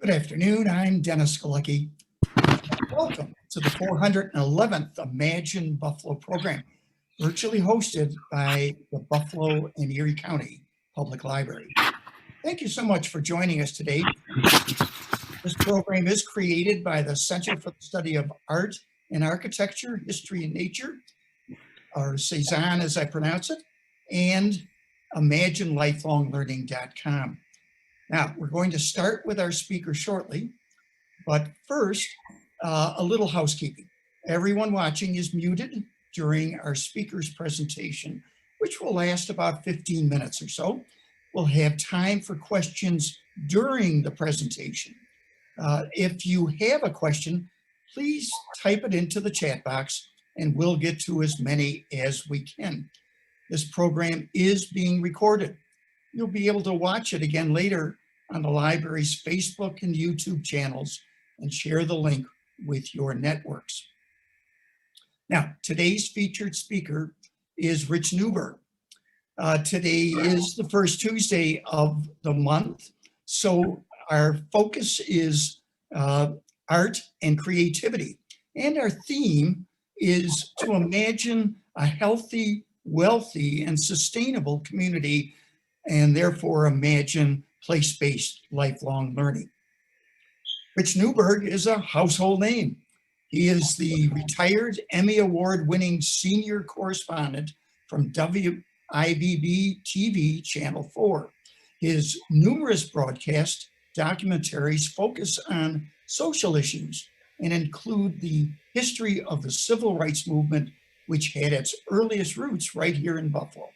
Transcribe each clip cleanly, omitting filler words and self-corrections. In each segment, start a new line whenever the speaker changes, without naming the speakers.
Good afternoon. I'm Dennis Galecki. Welcome to the 411th Imagine Buffalo program, virtually hosted by the Buffalo and Erie County Public Library. Thank you so much for joining us today. This program is created by the Center for the Study of Art and Architecture, History and Nature, or Cezanne as I pronounce it, and ImagineLifelongLearning.com. Now, we're going to start with our speaker shortly, but first, a little housekeeping. Everyone watching is muted during our speaker's presentation, which will last about 15 minutes or so. We'll have time for questions during the presentation. If you have a question, please type it into the chat box and we'll get to as many as we can. This program is being recorded. You'll be able to watch it again later on the library's Facebook and YouTube channels and share the link with your networks. Now, today's featured speaker is Rich Newberg. Today is the first Tuesday of the month, so our focus is art and creativity. And our theme is to imagine a healthy, wealthy, and sustainable community, and therefore imagine place-based lifelong learning. Rich Newberg is a household name. He is the retired Emmy Award-winning senior correspondent from WIBB TV Channel 4. His numerous broadcast documentaries focus on social issues and include the history of the civil rights movement, which had its earliest roots right here in Buffalo.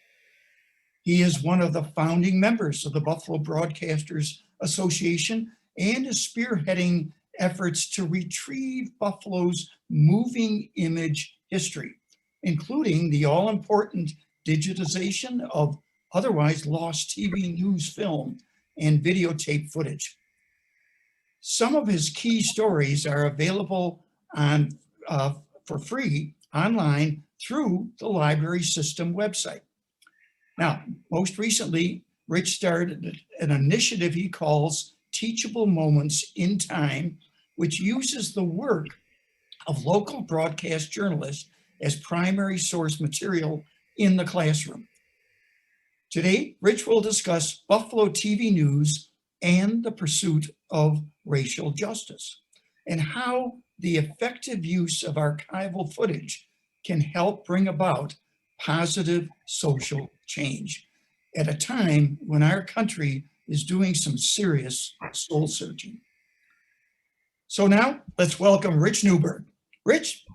He is one of the founding members of the Buffalo Broadcasters Association and is spearheading efforts to retrieve Buffalo's moving image history, including the all-important digitization of otherwise lost TV news film and videotape footage. Some of his key stories are available on for free online through the library system website. Now, most recently, Rich started an initiative he calls Teachable Moments in Time, which uses the work of local broadcast journalists as primary source material in the classroom. Today, Rich will discuss Buffalo TV news and the pursuit of racial justice, and how the effective use of archival footage can help bring about positive social change at a time when our country is doing some serious soul searching. So now let's welcome Rich Newberg. Rich?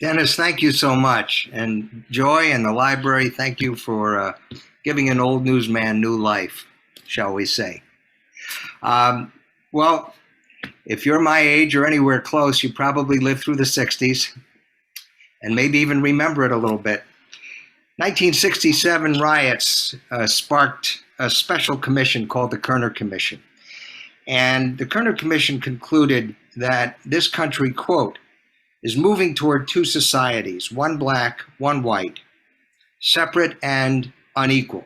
Dennis, thank you so much. And Joy and the library, thank you for giving an old newsman new life, shall we say. Well, if you're my age or anywhere close, you probably lived through the 60s and maybe even remember it a little bit. 1967 riots sparked a special commission called the Kerner Commission. And the Kerner Commission concluded that this country, quote, is moving toward two societies, one black, one white, separate and unequal.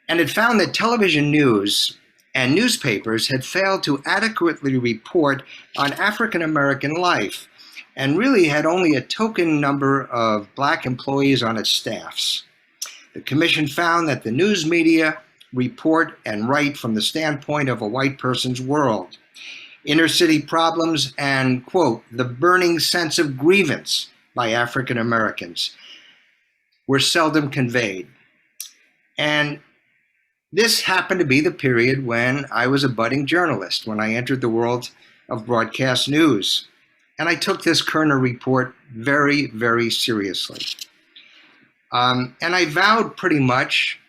And it found that television news and newspapers had failed to adequately report on African American life and really had only a token number of black employees on its staffs. The commission found that the news media report and write from the standpoint of a white person's world. Inner city problems and, quote, the burning sense of grievance by African Americans were seldom conveyed. And this happened to be the period when I was a budding journalist, when I entered the world of broadcast news. And I took this Kerner report very, very seriously. And I vowed pretty much,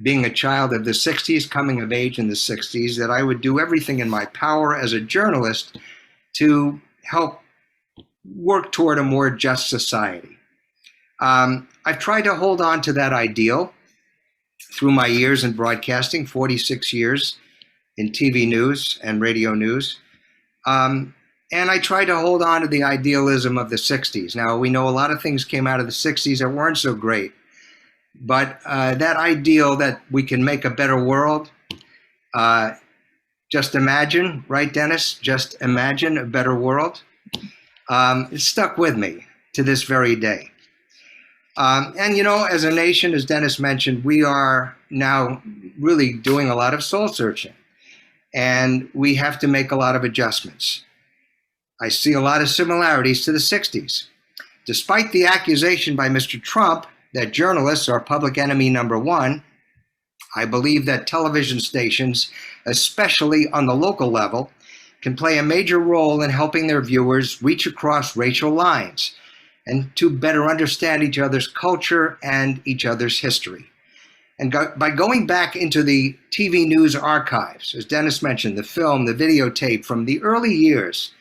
being a child of the 60s, coming of age in the 60s, that I would do everything in my power as a journalist to help work toward a more just society. I've tried to hold on to that ideal through my years in broadcasting, 46 years in TV news and radio news. And I tried to hold on to the idealism of the 60s. Now, we know a lot of things came out of the 60s that weren't so great. But that ideal that we can make a better world Just imagine, right, Dennis? Just imagine a better world. It stuck with me to this very day. And, you know, as a nation, as Dennis mentioned, we are now really doing a lot of soul searching, and we have to make a lot of adjustments. I see a lot of similarities to the 60s. Despite the accusation by Mr. Trump that journalists are public enemy number one, I believe that television stations, especially on the local level, can play a major role in helping their viewers reach across racial lines and to better understand each other's culture and each other's history. And by going back into the TV news archives, as Dennis mentioned, the film, the videotape from the early years,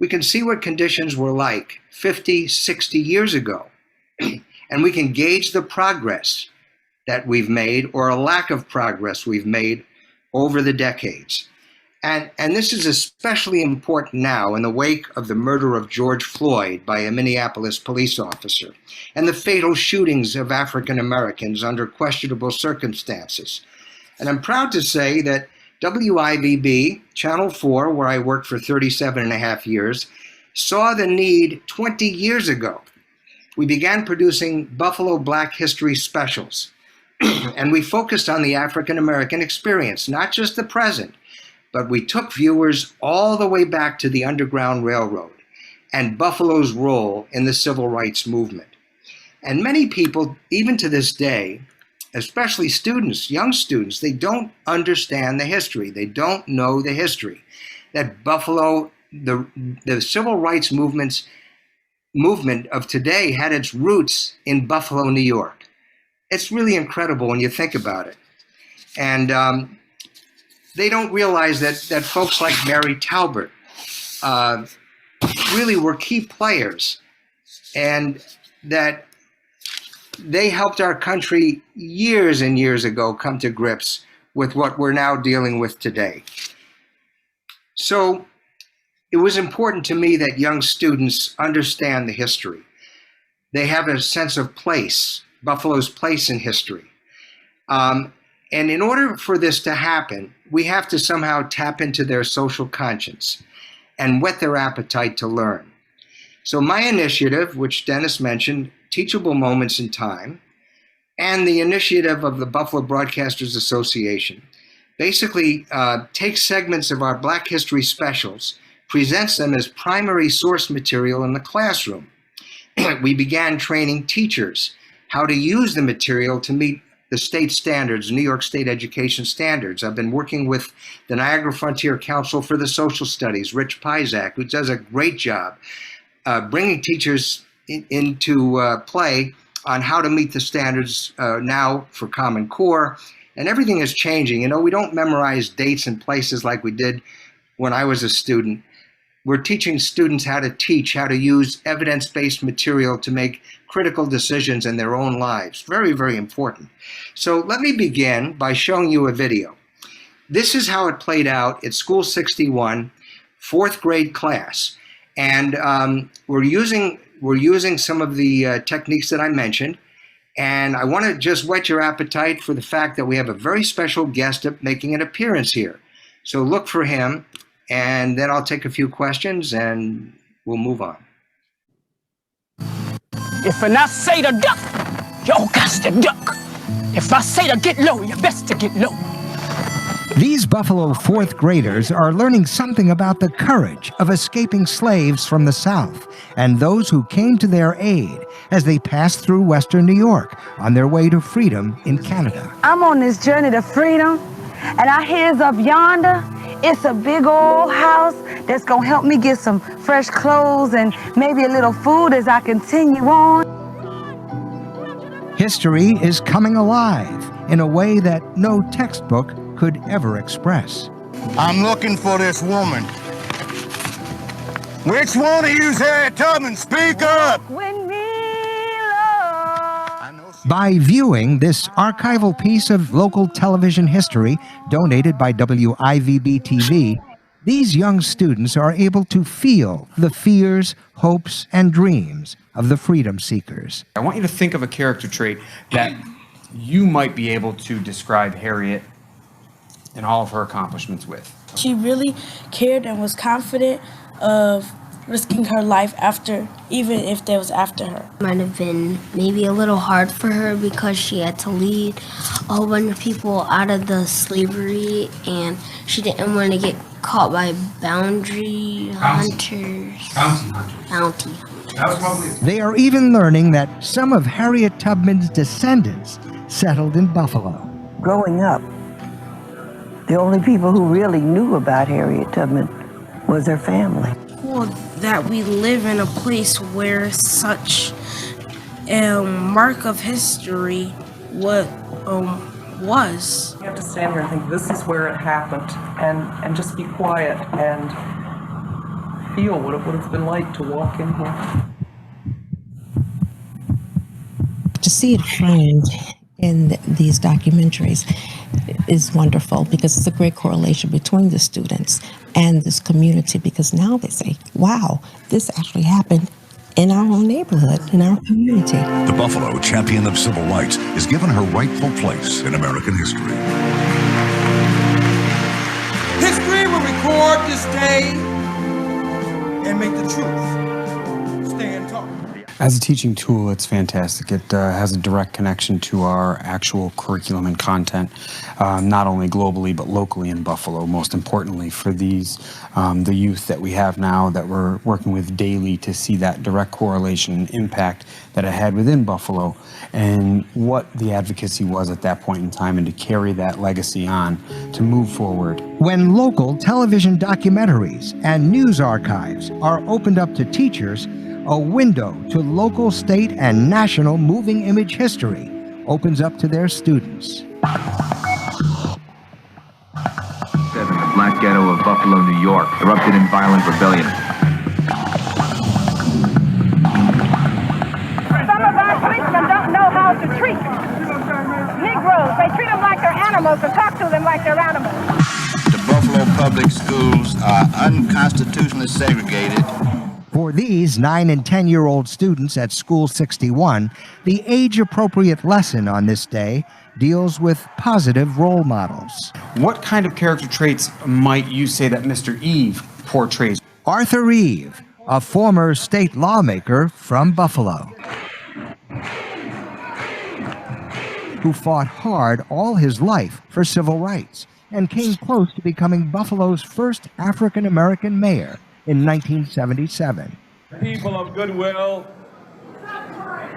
we can see what conditions were like 50, 60 years ago. And we can gauge the progress that we've made, or a lack of progress we've made over the decades. And this is especially important now in the wake of the murder of George Floyd by a Minneapolis police officer and the fatal shootings of African Americans under questionable circumstances. And I'm proud to say that WIVB, Channel 4, where I worked for 37 and a half years, saw the need 20 years ago. We began producing Buffalo Black History specials, and we focused on the African American experience, not just the present, but we took viewers all the way back to the Underground Railroad and Buffalo's role in the civil rights movement. And many people, even to this day, especially students, young students, they don't understand the history. They don't know the history. That Buffalo, the civil rights movement of today had its roots in Buffalo, New York. It's really incredible when you think about it. And they don't realize that folks like Mary Talbert really were key players, and that they helped our country years and years ago come to grips with what we're now dealing with today. So it was important to me that young students understand the history. They have a sense of place, Buffalo's place in history. And in order for this to happen, we have to somehow tap into their social conscience and whet their appetite to learn. So my initiative, which Dennis mentioned, Teachable Moments in Time, and the initiative of the Buffalo Broadcasters Association, basically takes segments of our Black History specials, presents them as primary source material in the classroom. We began training teachers how to use the material to meet the state standards, New York State education standards. I've been working with the Niagara Frontier Council for the Social Studies, Rich Pizak, who does a great job bringing teachers into play on how to meet the standards now for Common Core. And everything is changing. You know, we don't memorize dates and places like we did when I was a student. We're teaching students how to teach, how to use evidence-based material to make critical decisions in their own lives. Very, very important. So let me begin by showing you a video. This is how it played out at School 61, fourth grade class. And we're using some of the techniques that I mentioned. And I want to just whet your appetite for the fact that we have a very special guest making an appearance here. So look for him. And then I'll take a few questions and we'll move on.
If I say to duck, you got to duck. If I say to get low, you best to get low.
These Buffalo fourth graders are learning something about the courage of escaping slaves from the South and those who came to their aid as they passed through Western New York on their way to freedom in Canada.
I'm on this journey to freedom, and I hears up yonder, it's a big old house that's gonna help me get some fresh clothes and maybe a little food as I continue on.
History is coming alive in a way that no textbook could ever express.
I'm looking for this woman. Which one of you's Harriet Tubman? Speak up!
With me, Lord.
By viewing this archival piece of local television history donated by WIVB-TV, these young students are able to feel the fears, hopes, and dreams of the freedom seekers.
I want you to think of a character trait that you might be able to describe Harriet and all of her accomplishments with.
She really cared and was confident of risking her life after, even if that was after her.
Might have been maybe a little hard for her because she had to lead a whole bunch of people out of the slavery, and she didn't want to get caught by bounty hunters.
They are even learning that some of Harriet Tubman's descendants settled in Buffalo.
Growing up, the only people who really knew about Harriet Tubman was her family.
Well, that we live in a place where such a mark of history was.
You have to stand here and think, this is where it happened, and just be quiet and feel what it would have been like to walk in here.
To see it framed in these documentaries is wonderful because it's a great correlation between the students and this community, because now they say, wow, this actually happened in our own neighborhood, in our community.
The Buffalo champion of civil rights is given her rightful place in American history.
History will record this day and make the truth stand tall.
As a teaching tool, it's fantastic. It has a direct connection to our actual curriculum and content, not only globally but locally in Buffalo. Most importantly for these, the youth that we have now that we're working with daily, to see that direct correlation and impact that it had within Buffalo and what the advocacy was at that point in time, and to carry that legacy on to move forward.
When local television documentaries and news archives are opened up to teachers, a window to local, state, and national moving image history opens up to their students.
7, the Black Ghetto of Buffalo, New York, erupted in violent rebellion.
Some of our policemen don't know how to treat Negroes. They treat them like they're animals and talk to them like they're animals.
The Buffalo public schools are unconstitutionally segregated.
For these 9 and 10-year-old students at School 61, the age-appropriate lesson on this day deals with positive role models.
What kind of character traits might you say that Mr. Eve portrays?
Arthur Eve, a former state lawmaker from Buffalo, who fought hard all his life for civil rights and came close to becoming Buffalo's first African-American mayor in 1977.
People of goodwill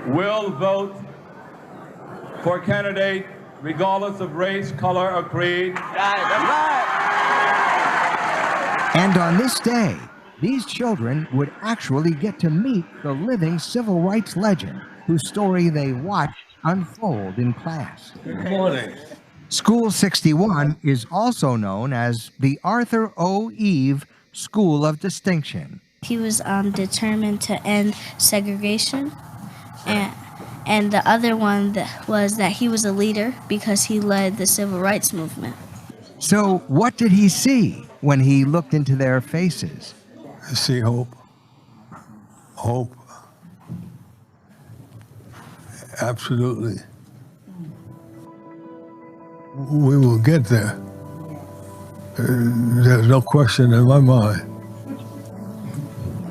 will vote for a candidate regardless of race, color, or creed.
And on this day, these children would actually get to meet the living civil rights legend whose story they watched unfold in class.
Good morning.
School 61 is also known as the Arthur O. Eve School of Distinction.
He was determined to end segregation, and the other one was that he was a leader because he led the civil rights movement.
So what did he see when he looked into their faces?
I see hope. Hope. Absolutely. We will get there. There's no question in my mind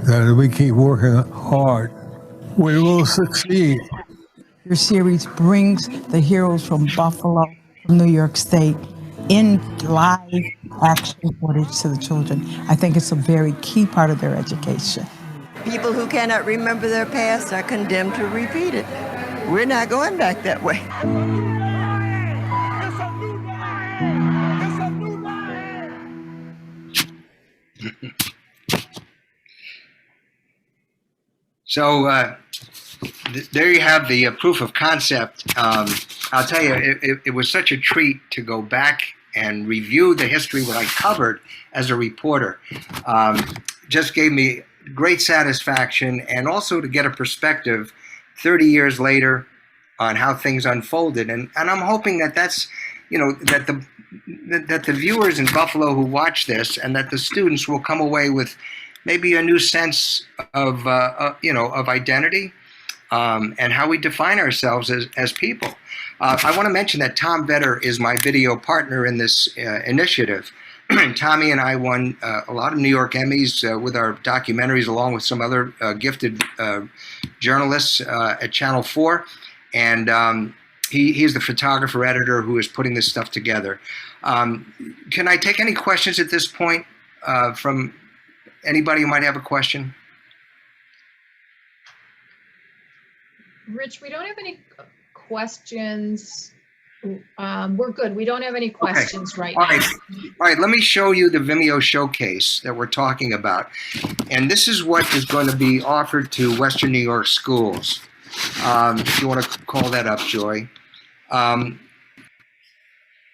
that if we keep working hard, we will succeed.
Your series brings the heroes from Buffalo, from New York State, in live action footage to the children. I think it's a very key part of their education.
People who cannot remember their past are condemned to repeat it. We're not going back that way.
So there you have the proof of concept. I'll tell you, it was such a treat to go back and review the history what I covered as a reporter. Just gave me great satisfaction, and also to get a perspective 30 years later on how things unfolded. And I'm hoping that that's, you know, that the viewers in Buffalo who watch this, and that the students will come away with maybe a new sense of, you know, of identity, and how we define ourselves as people. I want to mention that Tom Vetter is my video partner in this initiative. Tommy and I won a lot of New York Emmys with our documentaries, along with some other gifted journalists at Channel 4. And he's the photographer editor who is putting this stuff together. Can I take any questions at this point from anybody who might have a question?
Rich, we don't have any questions. We're good. We don't have any questions right now.
All right, let me show you the Vimeo Showcase that we're talking about. And this is what is going to be offered to Western New York schools. If you want to call that up, Joy.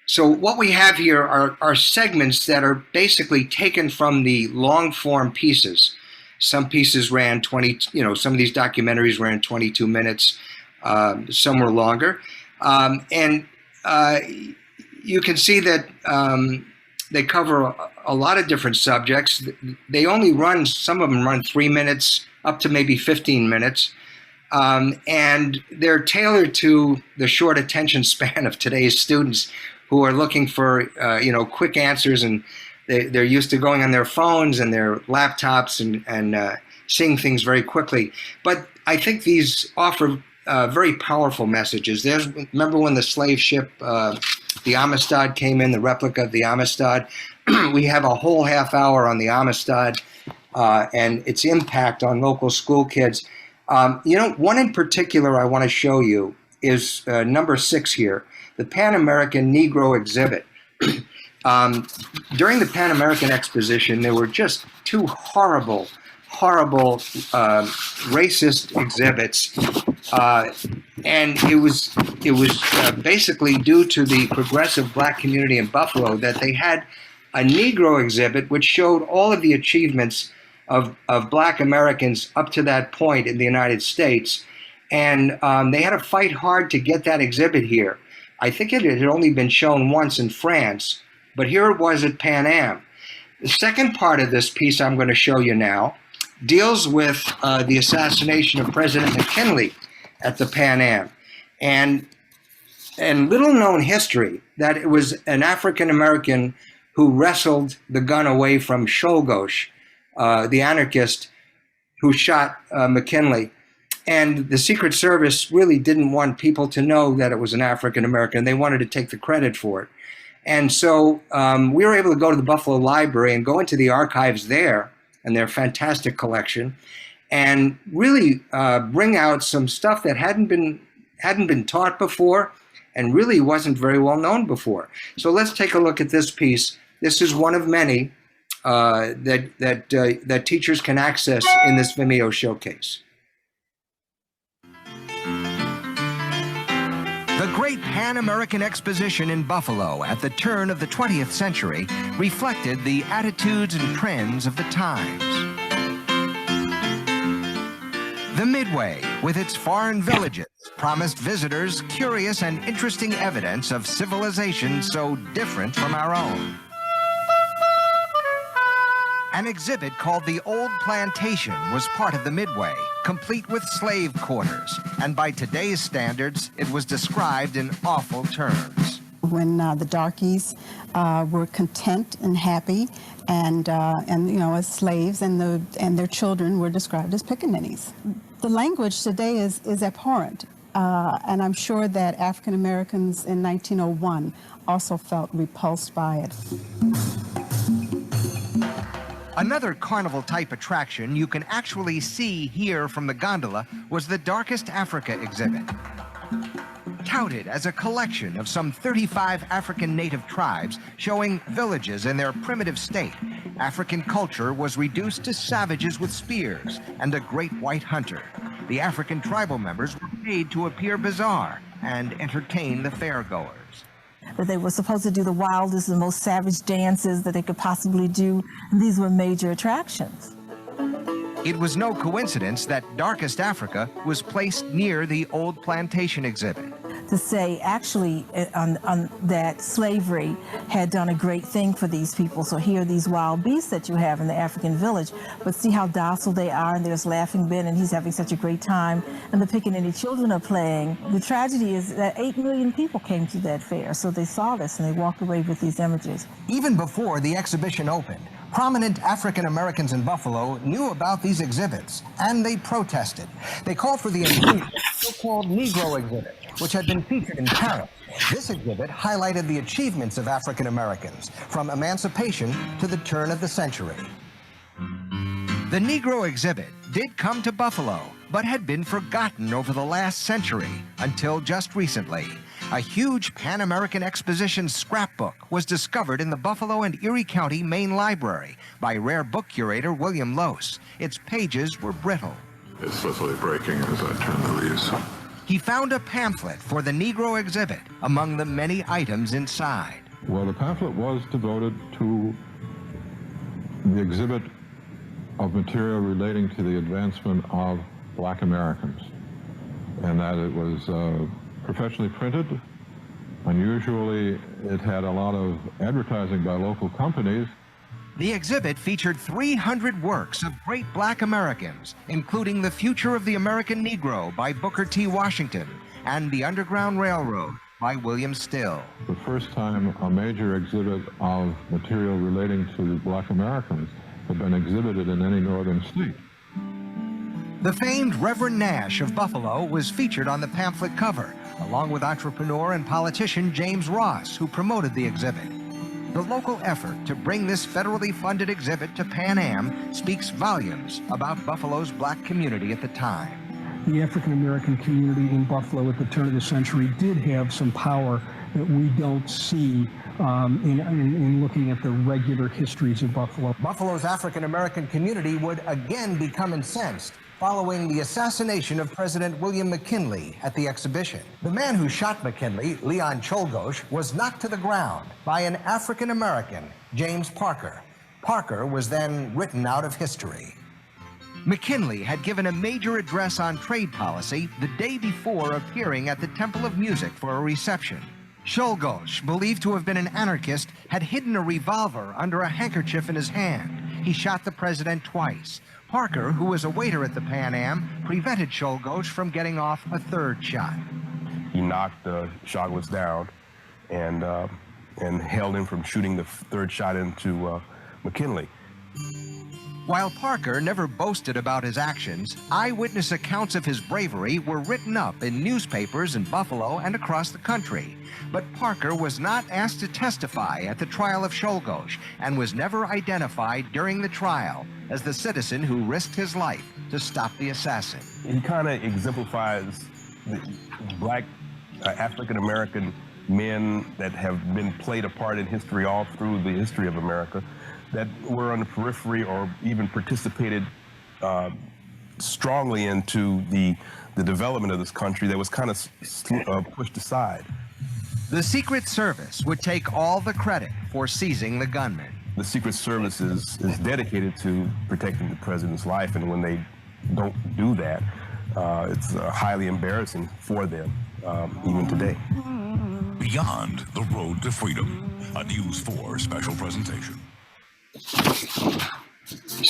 So what we have here are segments that are basically taken from the long form pieces. Some pieces ran 20, some of these documentaries ran 22 minutes, some were longer. You can see that they cover a lot of different subjects. They only run, some of them run 3 minutes up to maybe 15 minutes. And they're tailored to the short attention span of today's students who are looking for, quick answers, and they're used to going on their phones and their laptops and seeing things very quickly. But I think these offer very powerful messages. Remember when the slave ship, the Amistad, came in, the replica of the Amistad? We have a whole half hour on the Amistad and its impact on local school kids. One in particular I want to show you is number 6 here, the Pan American Negro Exhibit. During the Pan American Exposition, there were just 2 horrible racist exhibits, and it was basically due to the progressive black community in Buffalo that they had a Negro exhibit which showed all of the achievements of black Americans up to that point in the United States, and they had to fight hard to get that exhibit here. I think it had only been shown once in France, but here it was at Pan Am. The second part of this piece I'm going to show you now deals with the assassination of President McKinley at the Pan Am. And little known history that it was an African American who wrestled the gun away from Czolgosz, the anarchist who shot McKinley. And the Secret Service really didn't want people to know that it was an African American. They wanted to take the credit for it. And so we were able to go to the Buffalo Library and go into the archives there and their fantastic collection, and really bring out some stuff that hadn't been taught before and really wasn't very well known before. So let's take a look at this piece. This is one of many that teachers can access in this Vimeo Showcase.
The Great Pan American Exposition in Buffalo at the turn of the 20th century reflected the attitudes and trends of the times. The Midway, with its foreign villages, promised visitors curious and interesting evidence of civilization so different from our own. An exhibit called the Old Plantation was part of the Midway, complete with slave quarters, and by today's standards, it was described in awful terms.
When the darkies were content and happy, and as slaves, and their children were described as pickaninnies. The language today is abhorrent, and I'm sure that African Americans in 1901 also felt repulsed by it.
Another carnival-type attraction you can actually see here from the gondola was the Darkest Africa exhibit. Touted as a collection of some 35 African native tribes showing villages in their primitive state, African culture was reduced to savages with spears and a great white hunter. The African tribal members were paid to appear bizarre and entertain the fairgoers.
That they were supposed to do the wildest and most savage dances that they could possibly do. And these were major attractions.
It was no coincidence that Darkest Africa was placed near the Old Plantation exhibit.
to say actually that slavery had done a great thing for these people. So here are these wild beasts that you have in the African village, but see how docile they are, and there's Laughing Ben, and he's having such a great time, and the Pickaninny children are playing. The tragedy is that 8 million people came to that fair, so they saw this and they walked away with these images.
Even before the exhibition opened, prominent African Americans in Buffalo knew about these exhibits, and they protested. They called for the inclusion of the so-called Negro Exhibit, which had been featured in Paris. This exhibit highlighted the achievements of African Americans, from emancipation to the turn of the century. The Negro Exhibit did come to Buffalo, but had been forgotten over the last century, until just recently. A huge Pan-American Exposition scrapbook was discovered in the Buffalo and Erie County Main Library by rare book curator William Lose. Its pages were brittle.
It's slowly breaking as I turn the leaves.
He found a pamphlet for the Negro Exhibit among the many items inside.
Well, the pamphlet was devoted to the exhibit of material relating to the advancement of Black Americans, and that it was professionally printed. Unusually, it had a lot of advertising by local companies.
The exhibit featured 300 works of great Black Americans, including The Future of the American Negro by Booker T. Washington and The Underground Railroad by William Still.
The first time a major exhibit of material relating to Black Americans had been exhibited in any northern state.
The famed Reverend Nash of Buffalo was featured on the pamphlet cover, along with entrepreneur and politician James Ross, who promoted the exhibit. The local effort to bring this federally funded exhibit to Pan Am speaks volumes about Buffalo's Black community at the time.
The African American community in Buffalo at the turn of the century did have some power that we don't see in looking at the regular histories of Buffalo.
Buffalo's African American community would again become incensed following the assassination of President William McKinley at the exhibition. The man who shot McKinley, Leon Czolgosz, was knocked to the ground by an African American, James Parker. Parker was then written out of history. McKinley had given a major address on trade policy the day before appearing at the Temple of Music for a reception. Czolgosz, believed to have been an anarchist, had hidden a revolver under a handkerchief in his hand. He shot the president twice. Parker, who was a waiter at the Pan Am, prevented Czolgosz from getting off a third shot.
He knocked Czolgosz down and held him from shooting the third shot into McKinley.
While Parker never boasted about his actions, eyewitness accounts of his bravery were written up in newspapers in Buffalo and across the country. But Parker was not asked to testify at the trial of Czolgosz and was never identified during the trial as the citizen who risked his life to stop the assassin.
He kind of exemplifies the Black African-American men that have been played a part in history all through the history of America, that were on the periphery or even participated strongly into the development of this country that was kind of pushed aside.
The Secret Service would take all the credit for seizing the gunman.
The Secret Service is dedicated to protecting the president's life, and when they don't do that, it's highly embarrassing for them, even today.
Beyond the Road to Freedom, a News 4 special presentation.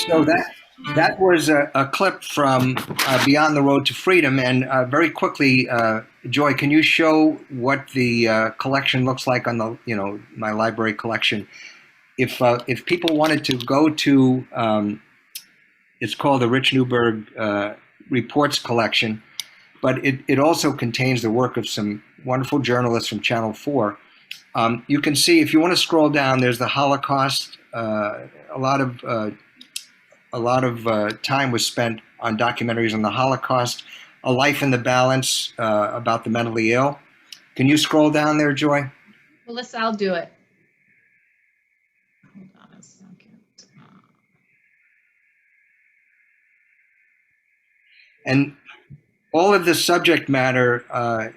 So that was a clip from Beyond the Road to Freedom, and very quickly, Joy, can you show what the collection looks like on the my library collection? If people wanted to go to, it's called the Rich Newberg Reports Collection, but it also contains the work of some wonderful journalists from Channel 4. You can see, if you want to scroll down, there's the Holocaust. A lot of time was spent on documentaries on the Holocaust. A Life in the Balance about the mentally ill. Can you scroll down there, Joy?
Melissa, I'll do it. Hold on a second.
And all of the subject matter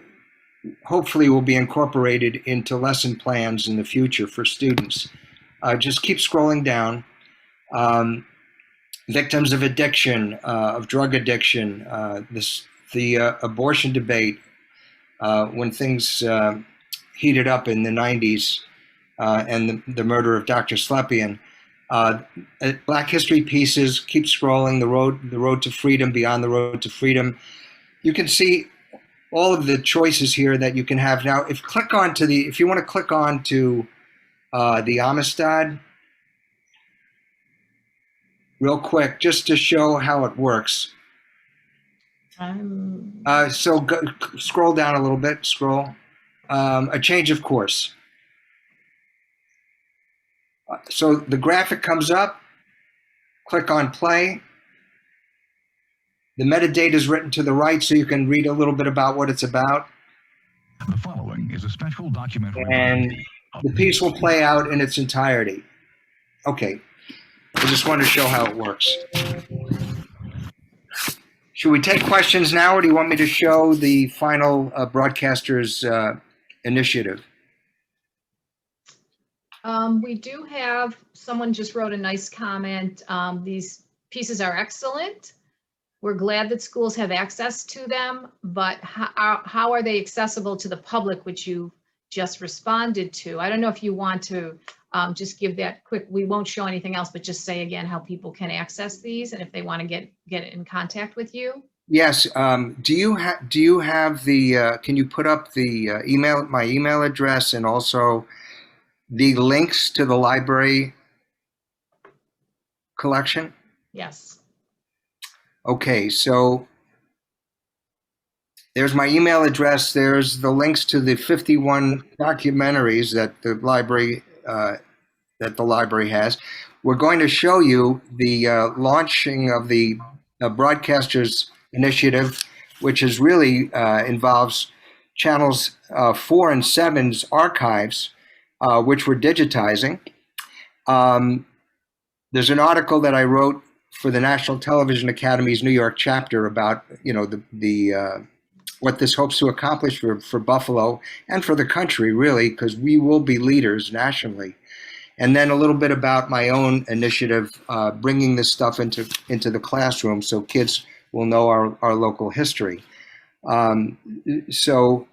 hopefully will be incorporated into lesson plans in the future for students. Just keep scrolling down. Victims of addiction, of drug addiction, the abortion debate, when things heated up in the 90s and the murder of Dr. Slepian. Black History Pieces, keep scrolling, the road to freedom, beyond the road to freedom. You can see all of the choices here that you can have. Now, if you want to click on to the Amistad, real quick, just to show how it works. Scroll down a little bit, scroll. A change of course. So the graphic comes up, click on play. The metadata is written to the right so you can read a little bit about what it's about.
The following is a special documentary.
And the piece will play out in its entirety. Okay, I just wanted to show how it works. Should we take questions now, or do you want me to show the final broadcaster's initiative?
We do have, someone just wrote a nice comment. These pieces are excellent. We're glad that schools have access to them, but how are they accessible to the public, which you just responded to? I don't know if you want to just give that quick, we won't show anything else, but just say again how people can access these and if they want to get in contact with you.
Yes. Do you have the, can you put up the my email address and also the links to the library collection?
Yes.
Okay, so there's my email address. There's the links to the 51 documentaries that the library has. We're going to show you the launching of the Broadcasters Initiative, which is really involves channels 4 and 7's archives, which we're digitizing. There's an article that I wrote for the National Television Academy's New York chapter about, what this hopes to accomplish for Buffalo and for the country, really, because we will be leaders nationally. And then a little bit about my own initiative, bringing this stuff into the classroom so kids will know our local history. So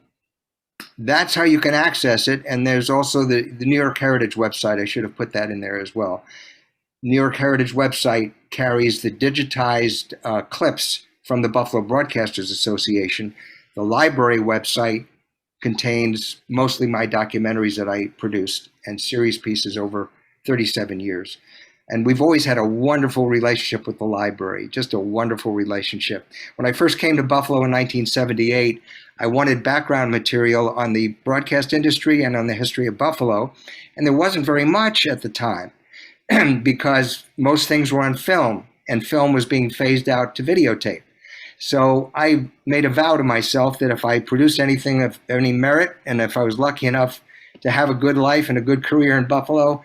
that's how you can access it. And there's also the New York Heritage website. I should have put that in there as well. New York Heritage website carries the digitized clips from the Buffalo Broadcasters Association. The library website contains mostly my documentaries that I produced and series pieces over 37 years. And we've always had a wonderful relationship with the library, just a wonderful relationship. When I first came to Buffalo in 1978, I wanted background material on the broadcast industry and on the history of Buffalo, and there wasn't very much at the time. Because most things were on film, and film was being phased out to videotape. So I made a vow to myself that if I produced anything of any merit, and if I was lucky enough to have a good life and a good career in Buffalo,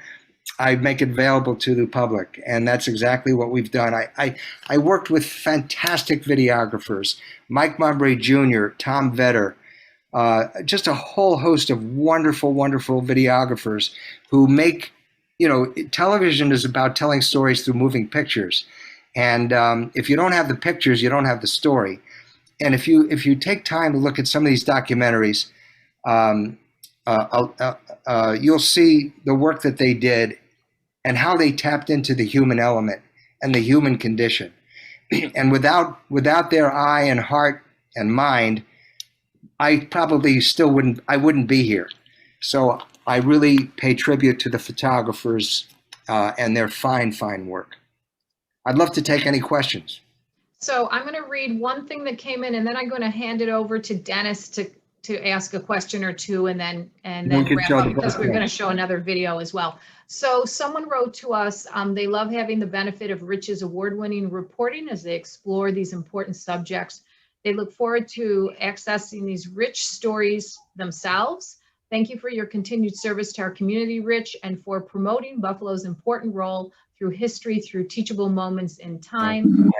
I'd make it available to the public. And that's exactly what we've done. I worked with fantastic videographers, Mike Mombray Jr., Tom Vetter, just a whole host of wonderful, wonderful videographers who make, television is about telling stories through moving pictures. And if you don't have the pictures, you don't have the story. And if you take time to look at some of these documentaries, you'll see the work that they did and how they tapped into the human element and the human condition. And without their eye and heart and mind, I probably wouldn't be here. So I really pay tribute to the photographers and their fine, fine work. I'd love to take any questions.
So I'm going to read one thing that came in, and then I'm going to hand it over to Dennis to ask a question or two, and then wrap up, because we're going to show another video as well. So someone wrote to us, they love having the benefit of Rich's award-winning reporting as they explore these important subjects. They look forward to accessing these rich stories themselves. Thank you for your continued service to our community, Rich, and for promoting Buffalo's important role through history, through teachable moments in time.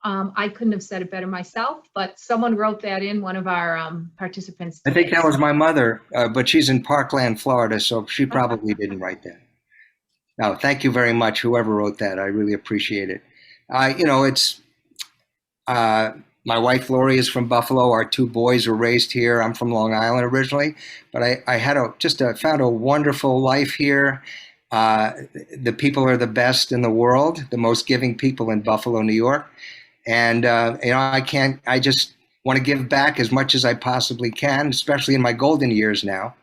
I couldn't have said it better myself, but someone wrote that in, one of our participants today.
I think that was my mother, but she's in Parkland, Florida, so she probably didn't write that. No, thank you very much, whoever wrote that. I really appreciate it. My wife Lori is from Buffalo. Our two boys were raised here. I'm from Long Island originally, but I had found a wonderful life here. The people are the best in the world, the most giving people in Buffalo, New York. And I just want to give back as much as I possibly can, especially in my golden years now.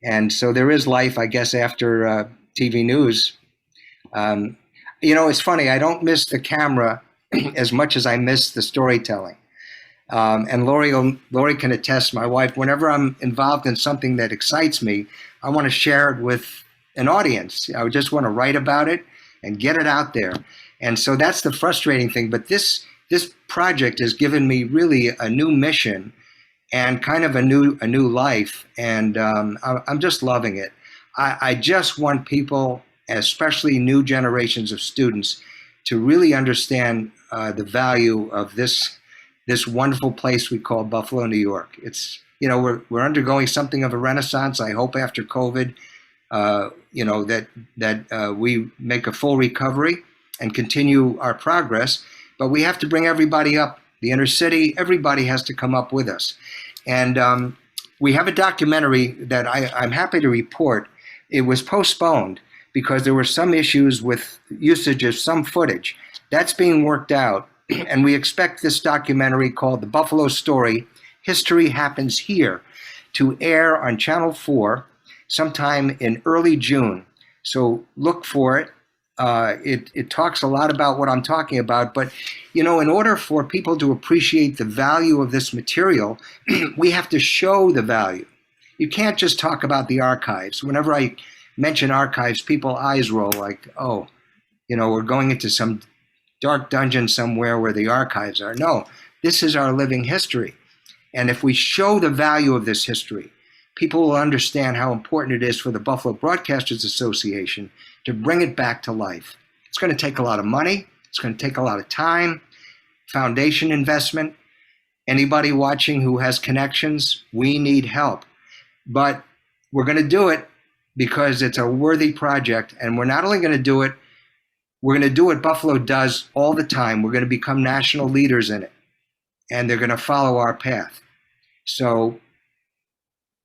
And so there is life, I guess, after TV news. It's funny, I don't miss the camera as much as I miss the storytelling. And Lori can attest, my wife, whenever I'm involved in something that excites me, I want to share it with an audience. I just want to write about it and get it out there. And so that's the frustrating thing. But this project has given me really a new mission and kind of a new life. And I'm just loving it. I just want people, especially new generations of students, to really understand the value of this wonderful place we call Buffalo, New York. It's, we're undergoing something of a renaissance. I hope after COVID, that we make a full recovery and continue our progress. But we have to bring everybody up. The inner city, everybody has to come up with us. And we have a documentary that I'm happy to report. It was postponed because there were some issues with usage of some footage. That's being worked out. And we expect this documentary called The Buffalo Story, History Happens Here, to air on Channel 4 sometime in early June. So look for it. It talks a lot about what I'm talking about, but in order for people to appreciate the value of this material, we have to show the value. You can't just talk about the archives. Whenever I mention archives, people's eyes roll like, oh, we're going into some dark dungeon somewhere where the archives are. No, this is our living history. And if we show the value of this history, people will understand how important it is for the Buffalo Broadcasters Association to bring it back to life. It's going to take a lot of money. It's going to take a lot of time, foundation investment. Anybody watching who has connections, we need help. But we're going to do it because it's a worthy project. And we're not only going to do it, we're going to do what Buffalo does all the time. We're going to become national leaders in it. And they're going to follow our path. So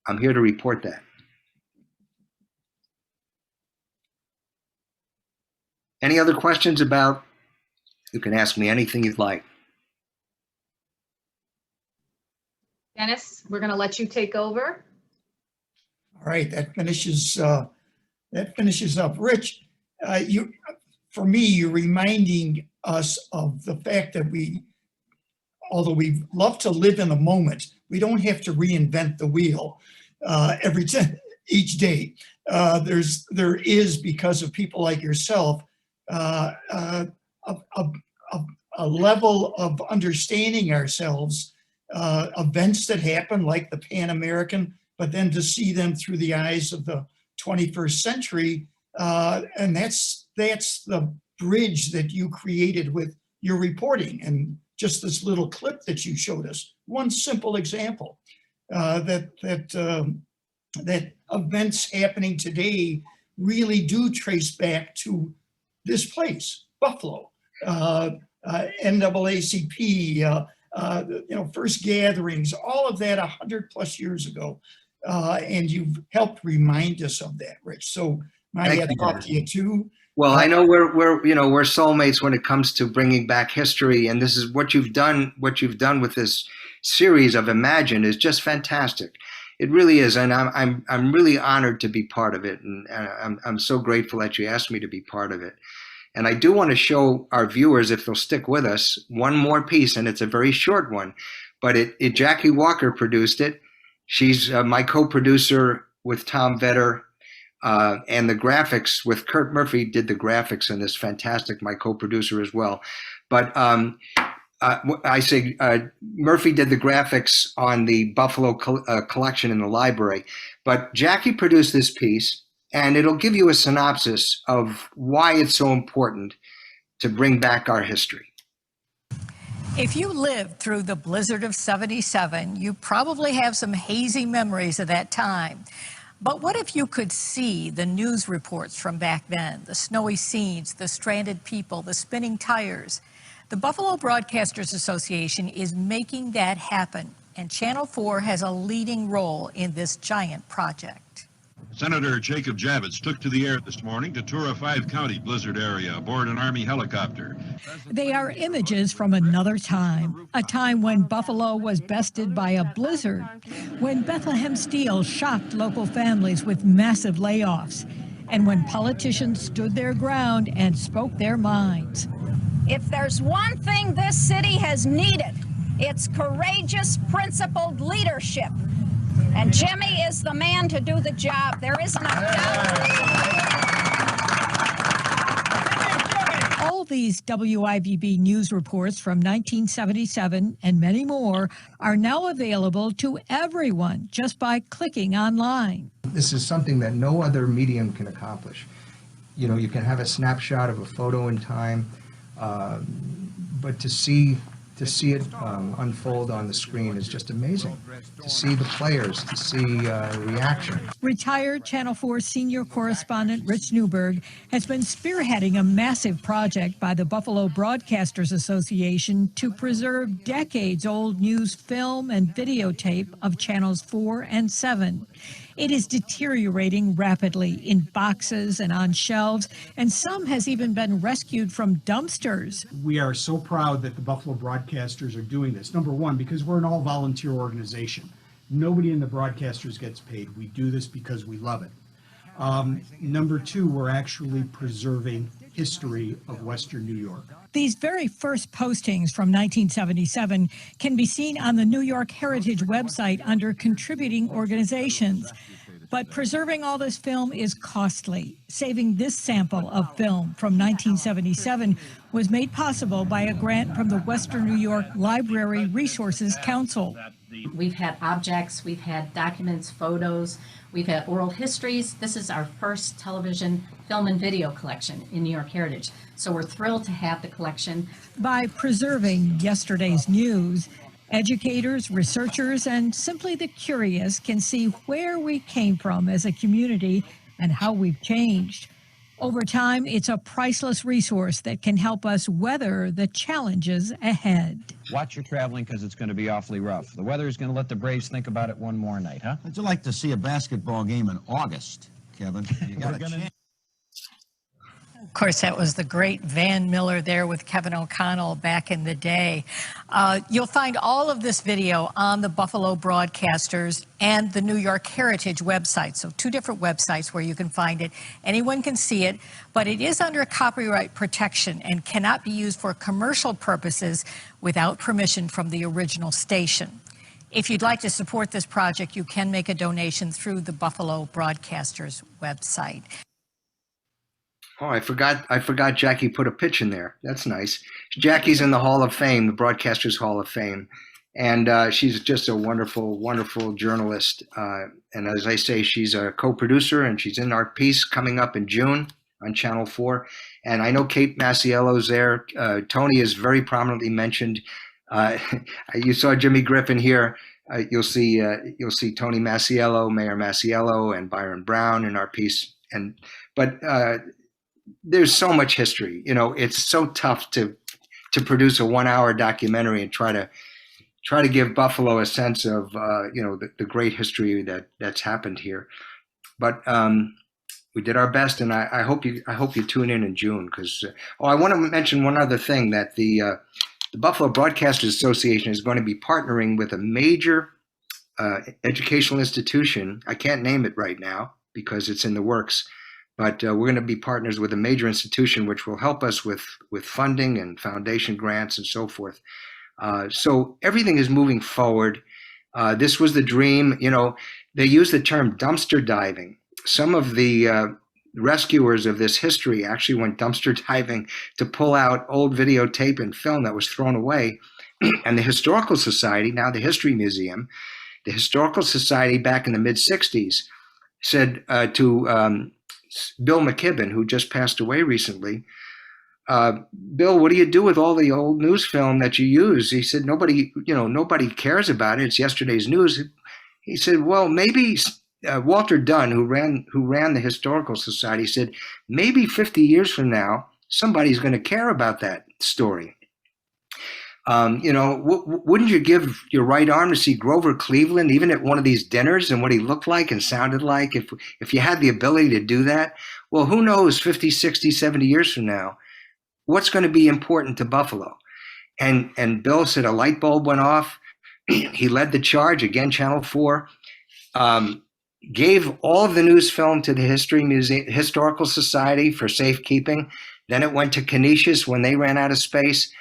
I'm here to report that. Any other questions about? You can ask me anything you'd like.
Dennis, we're going to let you take over.
All right, that finishes up. Rich, for me, you're reminding us of the fact that although we love to live in the moment, we don't have to reinvent the wheel each day. There is, because of people like yourself, a level of understanding ourselves, events that happen like the Pan American, but then to see them through the eyes of the 21st century, and that's the bridge that you created with your reporting. And just this little clip that you showed us, one simple example, that events happening today really do trace back to this place, Buffalo, NAACP, first gatherings, all of that 100+ years ago. And you've helped remind us of that, Rich. So my hat off to you too.
Well, I know we're soulmates when it comes to bringing back history, and this is what you've done. What you've done with this series of Imagine is just fantastic. It really is, and I'm really honored to be part of it, and I'm so grateful that you asked me to be part of it. And I do want to show our viewers, if they'll stick with us, one more piece, and it's a very short one, but Jackie Walker produced it. She's my co-producer with Tom Vetter, and the graphics with Kurt Murphy did the graphics in this fantastic, my co-producer as well. But Murphy did the graphics on the Buffalo collection in the library, but Jackie produced this piece, and it'll give you a synopsis of why it's so important to bring back our history.
If you lived through the blizzard of '77, you probably have some hazy memories of that time. But what if you could see the news reports from back then, the snowy scenes, the stranded people, the spinning tires? The Buffalo Broadcasters Association is making that happen, and Channel 4 has a leading role in this giant project.
Senator Jacob Javits took to the air this morning to tour a 5-county blizzard area aboard an Army helicopter.
They are images from another time, a time when Buffalo was bested by a blizzard, when Bethlehem Steel shocked local families with massive layoffs, and when politicians stood their ground and spoke their minds.
If there's one thing this city has needed, it's courageous, principled leadership. And Jimmy is the man to do the job. There isn't a doubt.
All these WIVB news reports from 1977 and many more are now available to everyone just by clicking online.
This is something that no other medium can accomplish. You know, you can have a snapshot of a photo in time, but to see it unfold on the screen is just amazing. To see the players, to see reaction.
Retired Channel 4 senior correspondent Rich Newberg has been spearheading a massive project by the Buffalo Broadcasters Association to preserve decades-old news film and videotape of Channels 4 and 7. It is deteriorating rapidly in boxes and on shelves, and some has even been rescued from dumpsters.
We are so proud that the Buffalo Broadcasters are doing this. Number one, because we're an all-volunteer organization. Nobody in the broadcasters gets paid. We do this because we love it. Number two, we're actually preserving history of Western New York.
These very first postings from 1977 can be seen on the New York Heritage website under contributing organizations. But preserving all this film is costly. Saving this sample of film from 1977 was made possible by a grant from the Western New York Library Resources Council.
We've had objects, we've had documents, photos, we've had oral histories. This is our first television film and video collection in New York Heritage. So we're thrilled to have the collection.
By preserving yesterday's news, educators, researchers, and simply the curious can see where we came from as a community and how we've changed. Over time, it's a priceless resource that can help us weather the challenges ahead.
Watch your traveling because it's going to be awfully rough. The weather is going to let the Braves think about it one more night, huh?
How'd you like to see a basketball game in August, Kevin? You got a chance.
Of course, that was the great Van Miller there with Kevin O'Connell back in the day. You'll find all of this video on the Buffalo Broadcasters and the New York Heritage website. So 2 different websites where you can find it. Anyone can see it, but it is under copyright protection and cannot be used for commercial purposes without permission from the original station. If you'd like to support this project, you can make a donation through the Buffalo Broadcasters website.
Oh, I forgot Jackie put a pitch in there. That's nice. Jackie's in the Hall of Fame, the Broadcasters Hall of Fame. And she's just a wonderful, wonderful journalist. And as I say, she's a co-producer, and she's in our piece coming up in June on Channel 4. And I know Kate Masiello's there. Tony is very prominently mentioned. You saw Jimmy Griffin here. You'll see Tony Masiello, Mayor Masiello, and Byron Brown in our piece. But there's so much history. You know, it's so tough to produce a 1-hour documentary and try to give Buffalo a sense of the great history that's happened here. But we did our best, and I hope you tune in June, because I want to mention one other thing, that the Buffalo Broadcasters Association is going to be partnering with a major educational institution. I can't name it right now because it's in the works. But we're going to be partners with a major institution which will help us with funding and foundation grants and so forth. So everything is moving forward. This was the dream. You know, they use the term dumpster diving. Some of the rescuers of this history actually went dumpster diving to pull out old videotape and film that was thrown away. And the Historical Society, now the History Museum, the Historical Society back in the mid-'60s said to Bill McKibben, who just passed away recently, Bill, what do you do with all the old news film that you use? He said, nobody cares about it. It's yesterday's news. He said, well, maybe Walter Dunn, who ran the Historical Society, said, maybe 50 years from now, somebody's going to care about that story. You know, wouldn't you give your right arm to see Grover Cleveland, even at one of these dinners, and what he looked like and sounded like? If you had the ability to do that, well, who knows, 50, 60, 70 years from now, what's going to be important to Buffalo? And Bill said a light bulb went off. He led the charge, again, Channel 4, gave all of the news film to the Historical Society for safekeeping. Then it went to Canisius when they ran out of space.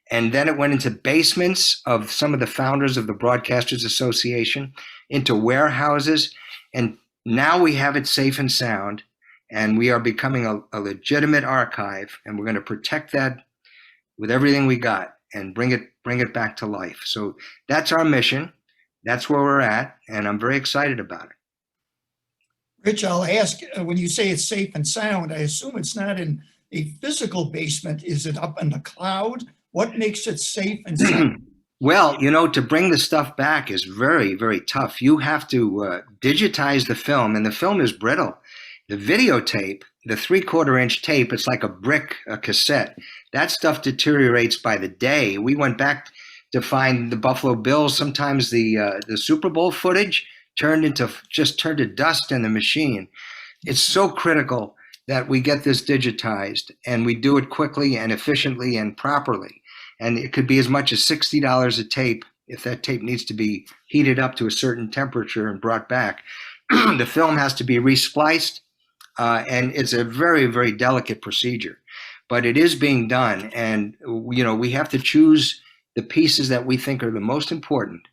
And then it went into basements of some of the founders of the Broadcasters Association, into warehouses. And now we have it safe and sound. And we are becoming a legitimate archive. And we're going to protect that with everything we got and bring it back to life. So that's our mission. That's where we're at. And I'm very excited about it.
Rich, I'll ask, when you say it's safe and sound, I assume it's not in a physical basement. Is it up in the cloud? What makes it safe and sound?
Well, you know, to bring the stuff back is very, very tough. You have to digitize the film, and the film is brittle. The videotape, the 3/4 inch tape, it's like a brick, a cassette. That stuff deteriorates by the day. We went back to find the Buffalo Bills. Sometimes the Super Bowl footage turned to dust in the machine. It's so critical that we get this digitized, and we do it quickly and efficiently and properly. And it could be as much as $60 a tape if that tape needs to be heated up to a certain temperature and brought back. The film has to be respliced, and it's a very, very delicate procedure. But it is being done, and you know, we have to choose the pieces that we think are the most important,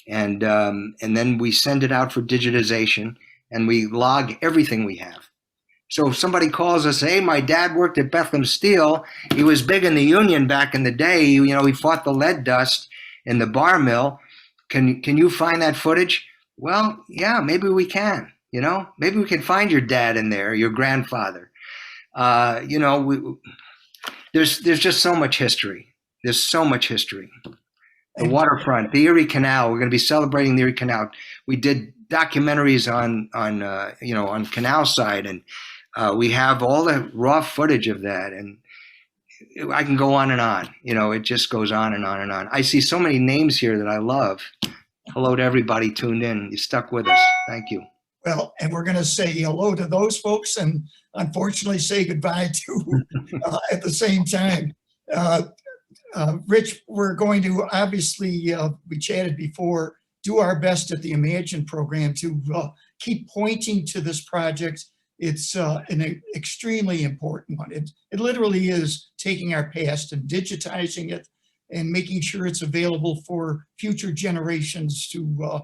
and then we send it out for digitization, and we log everything we have. So if somebody calls us, hey, my dad worked at Bethlehem Steel. He was big in the Union back in the day. You know, he fought the lead dust in the bar mill. Can you find that footage? Well, yeah, maybe we can. You know, maybe we can find your dad in there, your grandfather. You know, there's just so much history. There's so much history. The waterfront, the Erie Canal. We're going to be celebrating the Erie Canal. We did documentaries on Canal Side, and we have all the raw footage of that, and I can go on and on. You know, it just goes on and on and on. I see so many names here that I love. Hello to everybody tuned in. You stuck with us. Thank you.
Well, and we're going to say hello to those folks and unfortunately say goodbye to at the same time. Rich, we're going to obviously, we chatted before, do our best at the Imagine program to keep pointing to this project. It's an extremely important one. It literally is taking our past and digitizing it and making sure it's available for future generations to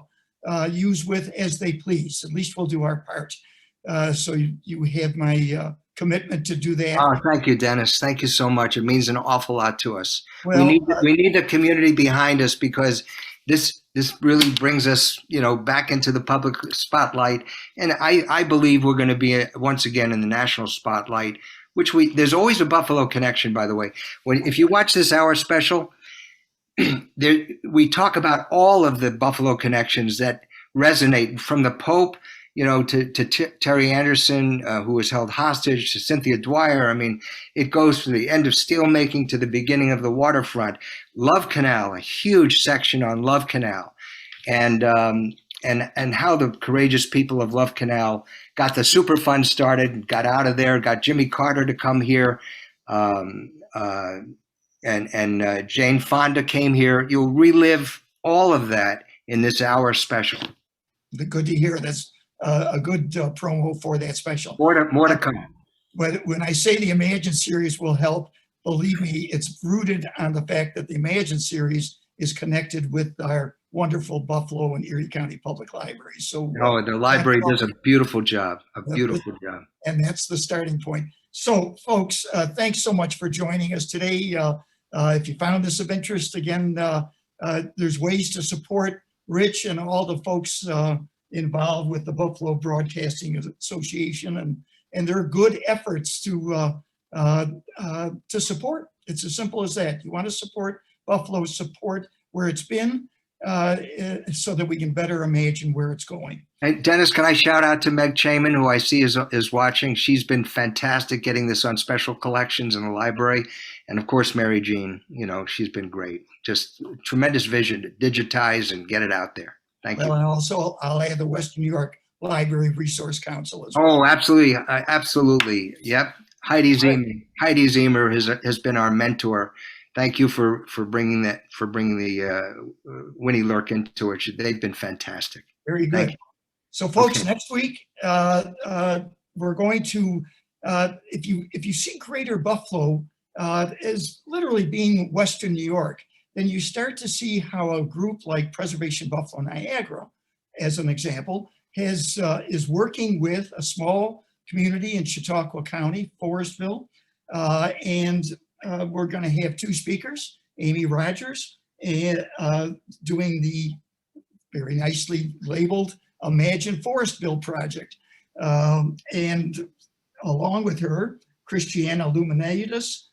use with as they please. At least we'll do our part. So you have my commitment to do that.
Oh, thank you, Dennis. Thank you so much. It means an awful lot to us.
Well,
we need the community behind us, because this really brings us, you know, back into the public spotlight. And I believe we're going to be once again in the national spotlight, which there's always a Buffalo connection, by the way. If you watch this hour special, we talk about all of the Buffalo connections that resonate, from the Pope, you know, to Terry Anderson, who was held hostage, to Cynthia Dwyer. I mean, it goes from the end of steelmaking to the beginning of the waterfront. Love Canal, a huge section on Love Canal, and how the courageous people of Love Canal got the Superfund started, got out of there, got Jimmy Carter to come here, and Jane Fonda came here. You'll relive all of that in this hour special.
Good to hear. That's a good promo for that special.
More to come.
But when I say the Imagine series will help, believe me, it's rooted on the fact that the Imagine series is connected with our wonderful Buffalo and Erie County Public Library. So
the library does a beautiful job, job.
And that's the starting point. So folks, thanks so much for joining us today. If you found this of interest, again, there's ways to support Rich and all the folks involved with the Buffalo Broadcasting Association, and there are good efforts to support. It's as simple as that. You want to support Buffalo, support where it's been, so that we can better imagine where it's going.
Hey, Dennis, can I shout out to Meg Chayman, who I see is watching? She's been fantastic getting this on special collections in the library. And of course, Mary Jean, she's been great. Just tremendous vision to digitize and get it out there. Thank you.
And also, I'll add the Western New York Library Resource Council as well.
Oh, absolutely. Absolutely. Yep. Heidi Ziemer has been our mentor. Thank you for bringing the Winnie Lurk into it. They've been fantastic.
Very good. So, folks, next week we're going to if you see Greater Buffalo as literally being Western New York, then you start to see how a group like Preservation Buffalo Niagara, as an example, is working with a small community in Chautauqua County, Forestville, and we're going to have two speakers, Amy Rogers, doing the very nicely labeled Imagine Forestville project. And along with her, Christiana Luminidis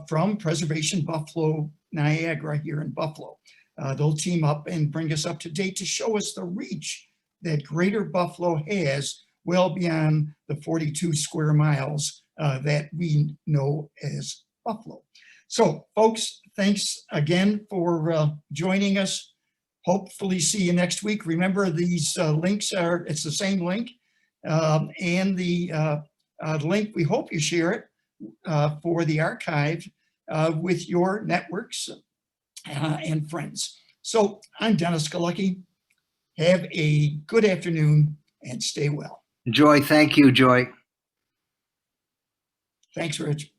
from Preservation Buffalo Niagara here in Buffalo. They'll team up and bring us up to date to show us the reach that Greater Buffalo has well beyond the 42 square miles that we know as Buffalo. So, folks, thanks again for joining us. Hopefully see you next week. Remember, these links it's the same link. And the link, we hope you share it for the archive with your networks and friends. So I'm Dennis Galucki. Have a good afternoon and stay well.
Joy, thank you, Joy.
Thanks, Rich.